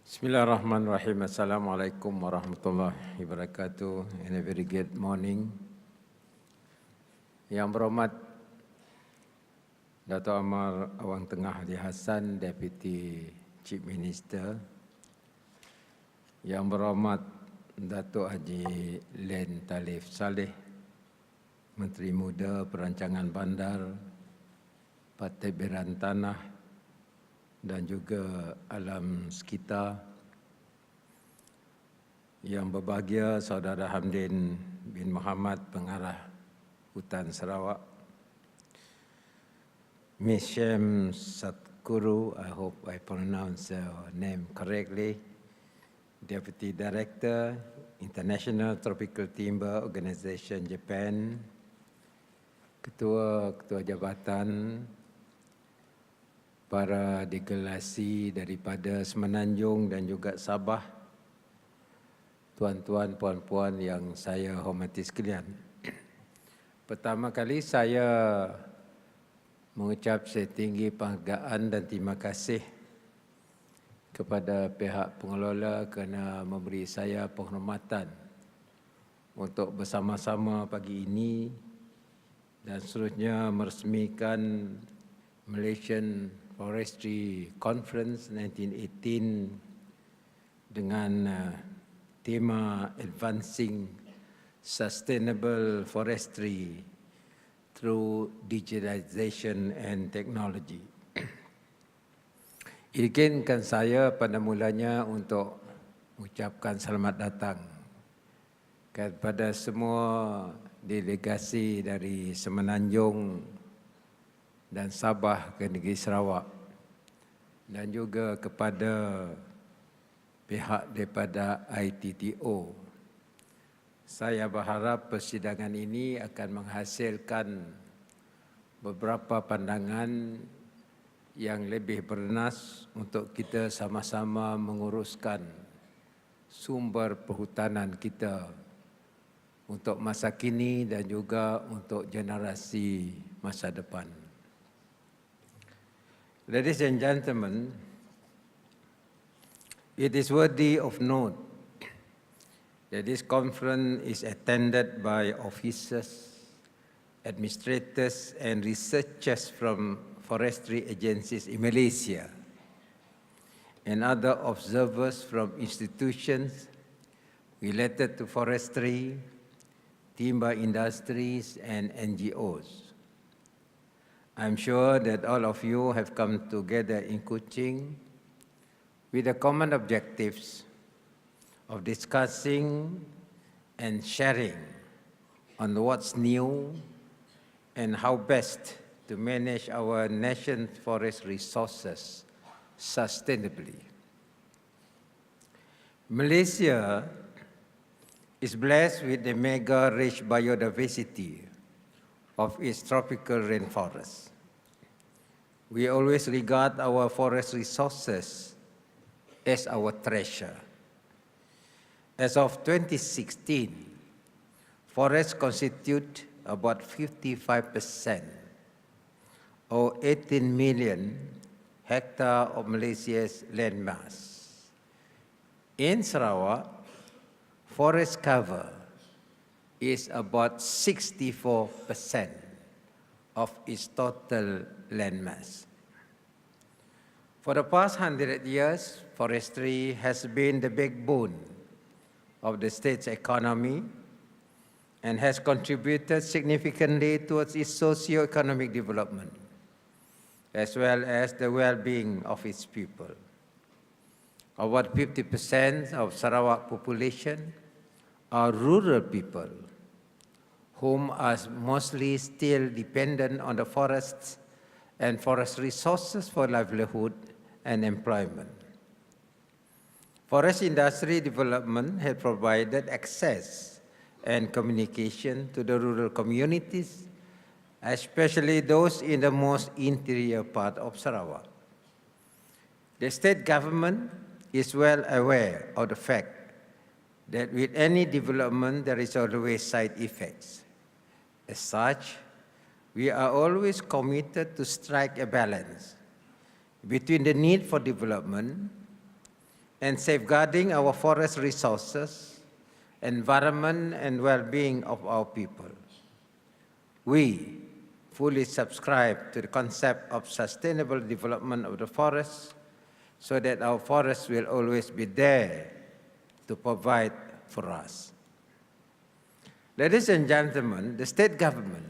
Bismillahirrahmanirrahim. Assalamualaikum warahmatullahi wabarakatuh. And a very good morning. Yang berhormat Dato' Amar Awang Tengah Ali Hassan, Deputy Chief Minister. Yang berhormat Dato' Haji Len Talif Saleh, Menteri Muda Perancangan Bandar, Partai Beran Tanah dan juga alam sekitar. Yang berbahagia Saudara Hamdin bin Muhammad, Pengarah Hutan Sarawak. Miss Shem Satkuru, I hope I pronounce her name correctly, Deputy Director, International Tropical Timber Organization Japan, Ketua Jabatan, para delegasi daripada Semenanjung dan juga Sabah, tuan-tuan, puan-puan yang saya hormati sekalian. Pertama kali saya mengucap setinggi penghargaan dan terima kasih kepada pihak pengelola kerana memberi saya penghormatan untuk bersama-sama pagi ini dan seterusnya meresmikan Malaysian Forestry Conference 1918 dengan tema Advancing Sustainable Forestry through Digitalization and Technology. Izinkan saya pada mulanya untuk mengucapkan selamat datang kepada semua delegasi dari Semenanjung dan Sabah ke negeri Sarawak dan juga kepada pihak daripada ITTO. Saya berharap persidangan ini akan menghasilkan beberapa pandangan yang lebih bernas untuk kita sama-sama menguruskan sumber perhutanan kita untuk masa kini dan juga untuk generasi masa depan. Ladies and gentlemen, it is worthy of note that this conference is attended by officers, administrators, and researchers from forestry agencies in Malaysia and other observers from institutions related to forestry, timber industries, and NGOs. I'm sure that all of you have come together in Kuching with the common objectives of discussing and sharing on what's new and how best to manage our nation's forest resources sustainably. Malaysia is blessed with the mega-rich biodiversity of its tropical rainforests. We always regard our forest resources as our treasure. As of 2016, forests constitute about 55% or 18 million hectares of Malaysia's landmass. In Sarawak, forest cover is about 64% of its total landmass. For the past 100 years, forestry has been the backbone of the state's economy and has contributed significantly towards its socio-economic development, as well as the well-being of its people. About 50% of Sarawak population are rural people, whom are mostly still dependent on the forests and forest resources for livelihood and employment. Forest industry development has provided access and communication to the rural communities, especially those in the most interior part of Sarawak. The state government is well aware of the fact that with any development there is always side effects. As such, we are always committed to strike a balance between the need for development and safeguarding our forest resources, environment, and well-being of our people. We fully subscribe to the concept of sustainable development of the forest so that our forests will always be there to provide for us. Ladies and gentlemen, the state government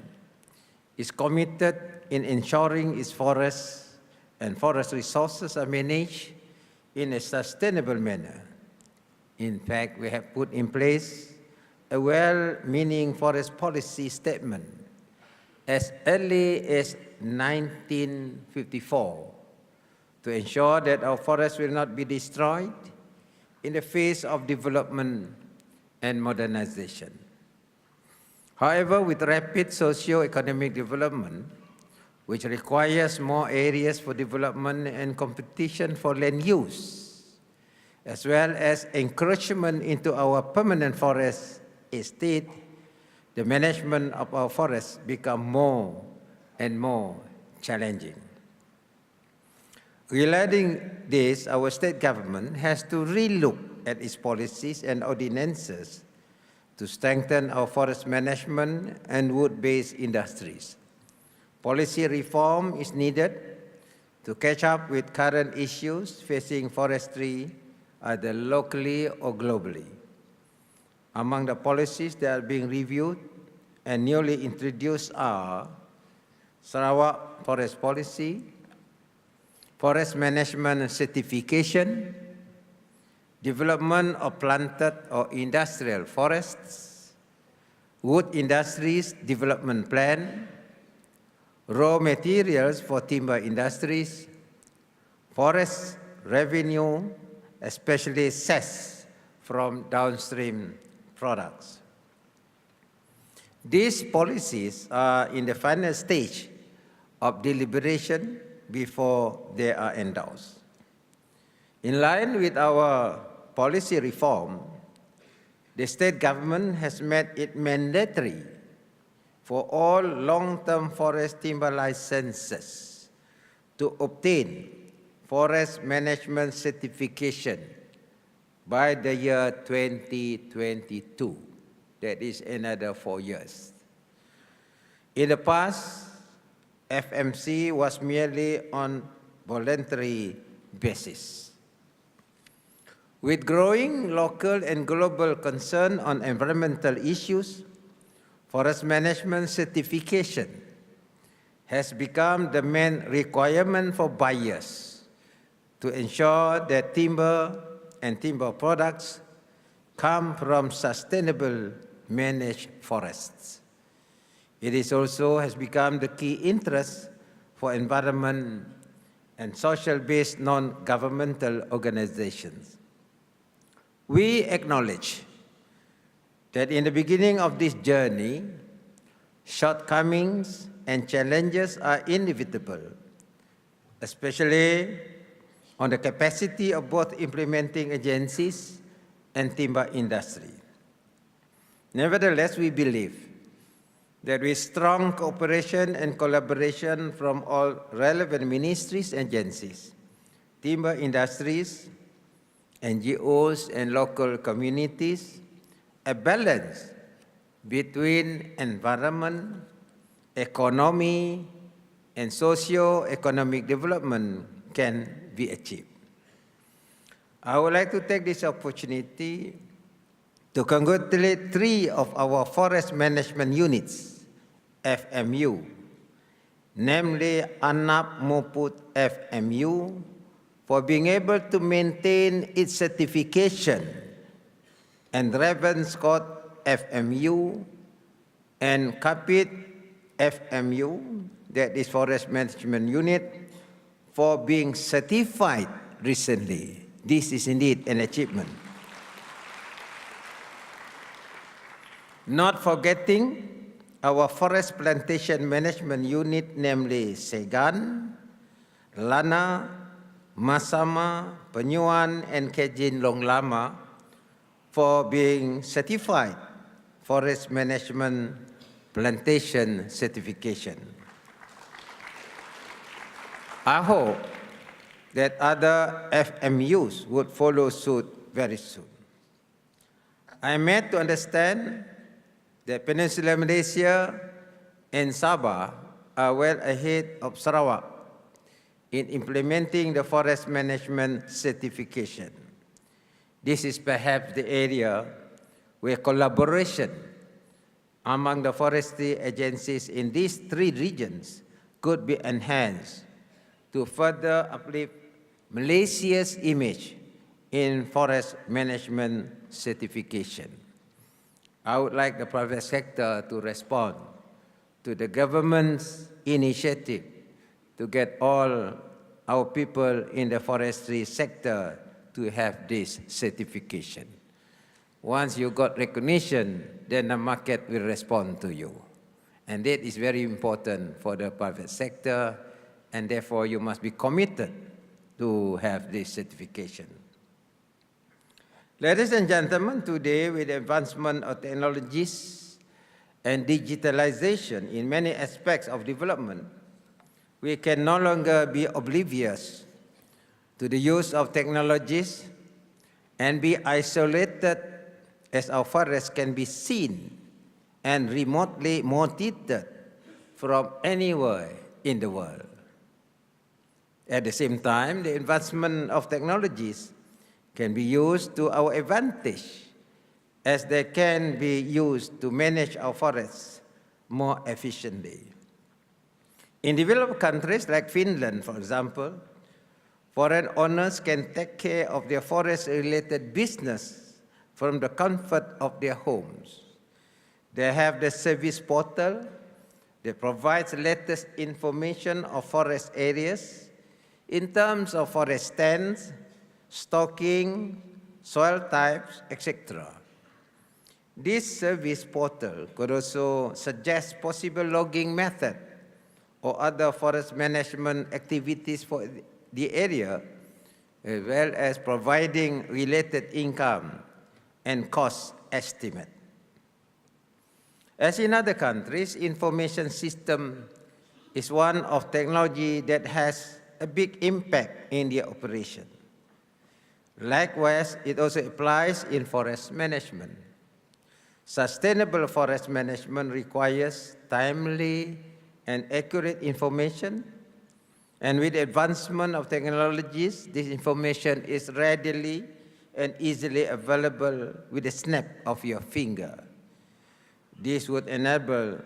is committed in ensuring its forests and forest resources are managed in a sustainable manner. In fact, we have put in place a well-meaning forest policy statement as early as 1954 to ensure that our forests will not be destroyed in the face of development and modernization. However, with rapid socio-economic development, which requires more areas for development and competition for land use, as well as encroachment into our permanent forest estate, the management of our forests become more and more challenging. Realizing this, our state government has to relook at its policies and ordinances to strengthen our forest management and wood-based industries. Policy reform is needed to catch up with current issues facing forestry either locally or globally. Among the policies that are being reviewed and newly introduced are Sarawak Forest Policy, Forest Management Certification, Development of Planted or Industrial Forests, Wood Industries Development Plan, Raw Materials for Timber Industries, Forest Revenue, especially cess from downstream products. These policies are in the final stage of deliberation before they are endorsed. In line with our policy reform, the state government has made it mandatory for all long-term forest timber licenses to obtain forest management certification by the year 2022. That is another 4 years. In the past, FMC was merely on voluntary basis. With growing local and global concern on environmental issues, forest management certification has become the main requirement for buyers to ensure that timber and timber products come from sustainable managed forests. It is also has become the key interest for environment and social-based non-governmental organizations. We acknowledge that in the beginning of this journey, shortcomings and challenges are inevitable, especially on the capacity of both implementing agencies and timber industry. Nevertheless, we believe that with strong cooperation and collaboration from all relevant ministries and agencies, timber industries, NGOs, and local communities, a balance between environment, economy, and socio-economic development can be achieved. I would like to take this opportunity to congratulate 3 of our forest management units, FMU, namely Anap Muput FMU, for being able to maintain its certification, and Ravenscourt FMU and Kapit FMU, that is Forest Management Unit, for being certified recently. This is indeed an achievement. Not forgetting our Forest Plantation Management Unit, namely Segan, Lana, Masama, Penyuan, and Kejin Long Lama, for being certified Forest Management Plantation Certification. I hope that other FMUs would follow suit very soon. I am made to understand that Peninsular Malaysia and Sabah are well ahead of Sarawak in implementing the forest management certification. This is perhaps the area where collaboration among the forestry agencies in these three regions could be enhanced to further uplift Malaysia's image in forest management certification. I would like the private sector to respond to the government's initiative to get all our people in the forestry sector to have this certification. Once you got recognition, then the market will respond to you. And that is very important for the private sector, and therefore you must be committed to have this certification. Ladies and gentlemen, today with the advancement of technologies and digitalization in many aspects of development, we can no longer be oblivious to the use of technologies and be isolated, as our forests can be seen and remotely monitored from anywhere in the world. At the same time, the advancement of technologies can be used to our advantage, as they can be used to manage our forests more efficiently. In developed countries like Finland, for example, foreign owners can take care of their forest-related business from the comfort of their homes. They have the service portal that provides latest information of forest areas in terms of forest stands, stocking, soil types, etc. This service portal could also suggest possible logging method or other forest management activities for the area, as well as providing related income and cost estimate. As in other countries, information system is one of technology that has a big impact in their operation. Likewise, it also applies in forest management. Sustainable forest management requires timely and accurate information, and with the advancement of technologies, this information is readily and easily available with a snap of your finger. This would enable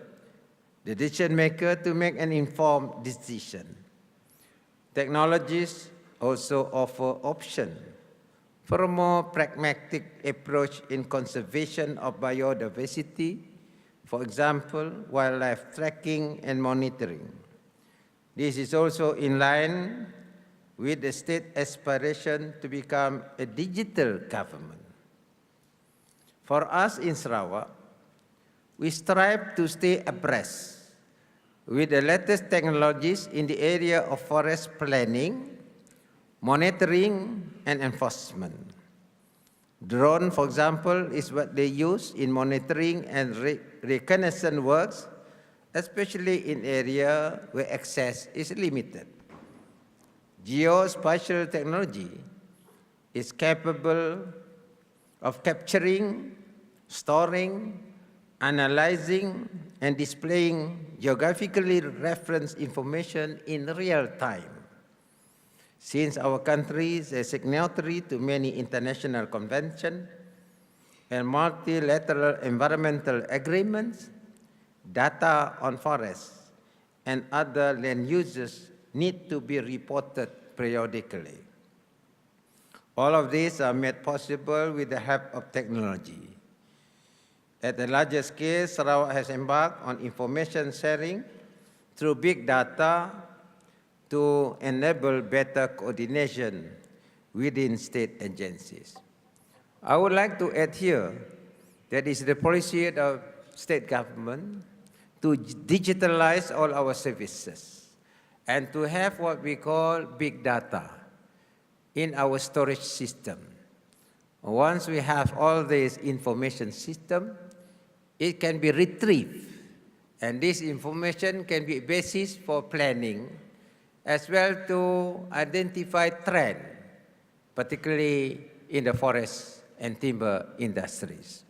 the decision maker to make an informed decision. Technologies also offer options for a more pragmatic approach in conservation of biodiversity, for example, wildlife tracking and monitoring. This is also in line with the state aspiration to become a digital government. For us in Sarawak, we strive to stay abreast with the latest technologies in the area of forest planning, monitoring, and enforcement. Drone, for example, is what they use in monitoring and reconnaissance works, especially in areas where access is limited. Geospatial technology is capable of capturing, storing, analyzing, and displaying geographically referenced information in real time. Since our country is a signatory to many international conventions and multilateral environmental agreements, data on forests and other land uses need to be reported periodically. All of these are made possible with the help of technology. At a larger scale, Sarawak has embarked on information sharing through big data to enable better coordination within state agencies. I would like to add here that it is the policy of state government to digitalize all our services and to have what we call big data in our storage system. Once we have all this information system, it can be retrieved, and this information can be a basis for planning as well to identify trends, particularly in the forest and timber industries.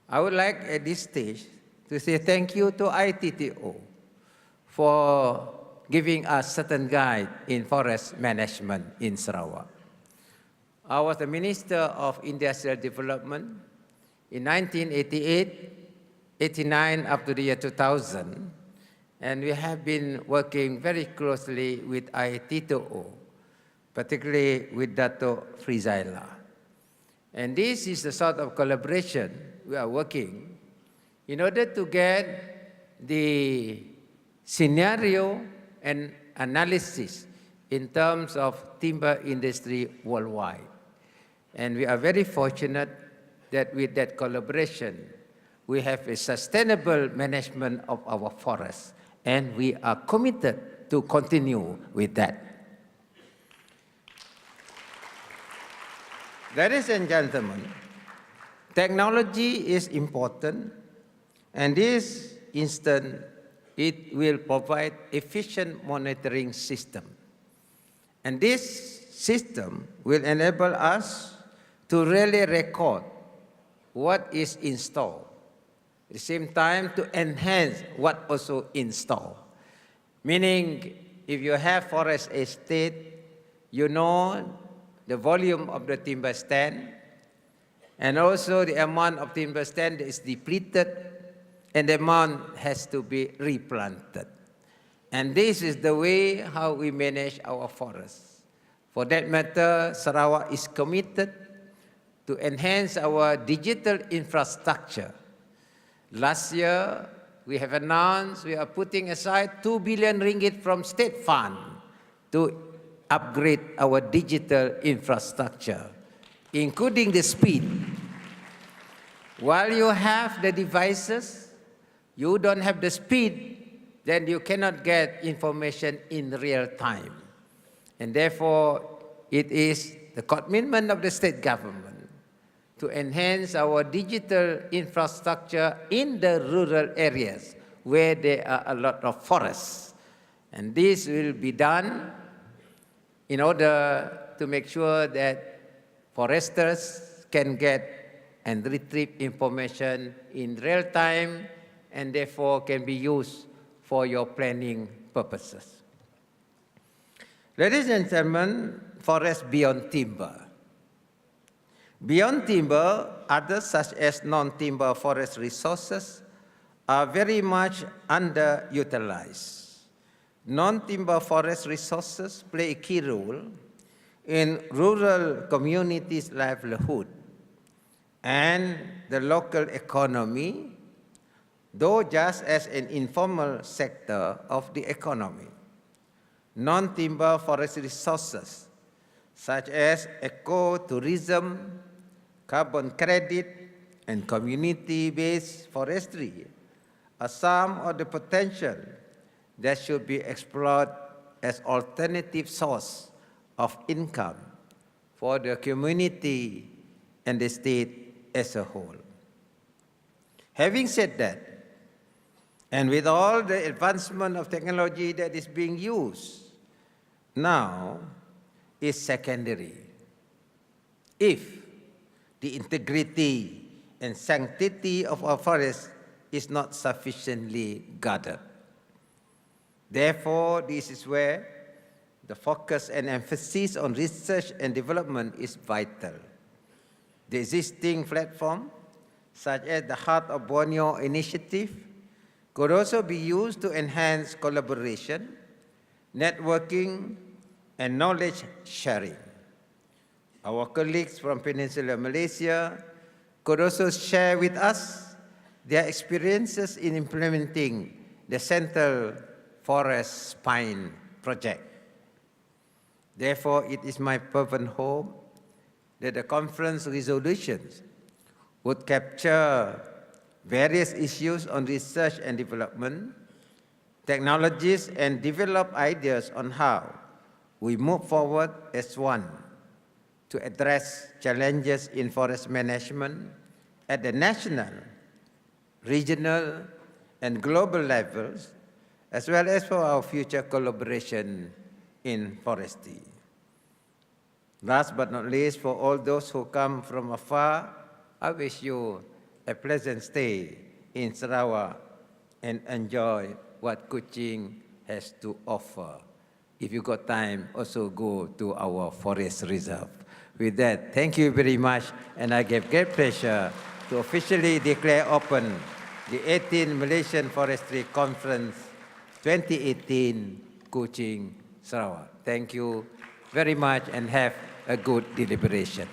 I would like at this stage to say thank you to ITTO for giving us certain guide in forest management in Sarawak. I was the Minister of Industrial Development in 1988, 89 up to the year 2000, and we have been working very closely with ITTO, particularly with Dato Frizaila. And this is the sort of collaboration we are working in order to get the scenario and analysis in terms of timber industry worldwide. And we are very fortunate that with that collaboration, we have a sustainable management of our forests, and we are committed to continue with that. Ladies and gentlemen, technology is important, and this instance, it will provide efficient monitoring system. And this system will enable us to really record what is installed, at the same time to enhance what also installed. Meaning, if you have forest estate, you know the volume of the timber stand, and also the amount of timber stand is depleted, and the amount has to be replanted. And this is the way how we manage our forests. For that matter, Sarawak is committed to enhance our digital infrastructure. Last year, we have announced we are putting aside 2 billion ringgit from state fund to upgrade our digital infrastructure, including the speed. While you have the devices, you don't have the speed, then you cannot get information in real time. And therefore, it is the commitment of the state government to enhance our digital infrastructure in the rural areas where there are a lot of forests. And this will be done in order to make sure that foresters can get and retrieve information in real time and therefore can be used for your planning purposes. Ladies and gentlemen, forest beyond timber. Beyond timber, others such as non-timber forest resources are very much underutilized. Non-timber forest resources play a key role in rural communities' livelihood and the local economy, though just as an informal sector of the economy. Non-timber forest resources such as ecotourism, carbon credit, and community-based forestry are some of the potential that should be explored as alternative source of income for the community and the state as a whole. Having said that, and with all the advancement of technology that is being used, now is secondary. If the integrity and sanctity of our forest is not sufficiently guarded. Therefore, this is where the focus and emphasis on research and development is vital. The existing platform, such as the Heart of Borneo initiative, could also be used to enhance collaboration, networking, and knowledge sharing. Our colleagues from Peninsular Malaysia could also share with us their experiences in implementing the Central Forest Spine project. Therefore, it is my fervent hope that the conference resolutions would capture various issues on research and development, technologies, and develop ideas on how we move forward as one to address challenges in forest management at the national, regional, and global levels, as well as for our future collaboration in forestry. Last but not least, for all those who come from afar, I wish you a pleasant stay in Sarawak and enjoy what Kuching has to offer. If you got time, also go to our forest reserve. With that, thank you very much, and I give great pleasure to officially declare open the 18th Malaysian Forestry Conference 2018, Kuching, Sarawak. Thank you very much and have a good deliberation.